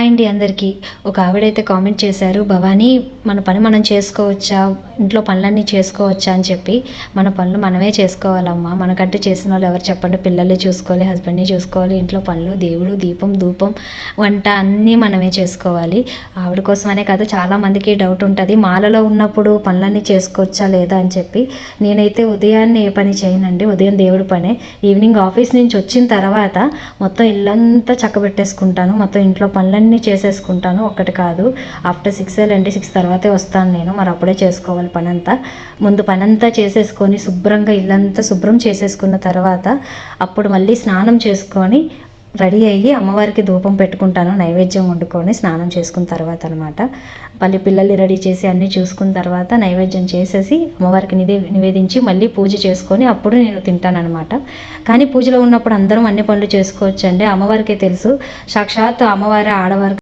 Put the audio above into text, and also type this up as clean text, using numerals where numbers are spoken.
అండి అందరికీ. ఒక ఆవిడైతే కామెంట్ చేశారు, భవానీ మన పని మనం చేసుకోవచ్చా, ఇంట్లో పనులన్నీ చేసుకోవచ్చా అని చెప్పి. మన పనులు మనమే చేసుకోవాలమ్మా, మనకంటూ చేసిన వాళ్ళు ఎవరు చెప్పండి. పిల్లల్ని చూసుకోవాలి, హస్బెండ్ని చూసుకోవాలి, ఇంట్లో పనులు, దేవుడు, దీపం, ధూపం, వంట అన్నీ మనమే చేసుకోవాలి. ఆవిడ కోసమనే కాదు, చాలామందికి డౌట్ ఉంటుంది, మాలలో ఉన్నప్పుడు పనులన్నీ చేసుకోవచ్చా లేదా అని చెప్పి. నేనైతే ఉదయాన్నే ఏ పని చేయనండి, ఉదయం దేవుడి పనే. ఈవినింగ్ ఆఫీస్ నుంచి వచ్చిన తర్వాత మొత్తం ఇల్లంతా చక్కబెట్టేసుకుంటాను, మొత్తం ఇంట్లో పనులన్నీ చేసేసుకుంటాను. ఒక్కటి కాదు, ఆఫ్టర్ 6 అండి, 6 తర్వాతే వస్తాను నేను. మరి అప్పుడే చేసుకోవాలి పనంతా. ముందు పనంతా చేసేసుకొని శుభ్రంగా ఇల్లంతా శుభ్రం చేసేసుకున్న తర్వాత అప్పుడు మళ్ళీ స్నానం చేసుకొని రెడీ అయ్యి అమ్మవారికి ధూపం పెట్టుకుంటాను, నైవేద్యం వండుకొని స్నానం చేసుకున్న తర్వాత అనమాట. మళ్ళీ పిల్లల్ని రెడీ చేసి అన్నీ చూసుకున్న తర్వాత నైవేద్యం చేసేసి అమ్మవారికి నివేదించి మళ్ళీ పూజ చేసుకొని అప్పుడు నేను తింటానమాట. కానీ పూజలో ఉన్నప్పుడు అందరం అన్ని పనులు చేసుకోవచ్చండి, అమ్మవారికే తెలుసు. సాక్షాత్ అమ్మవారి ఆడవారికి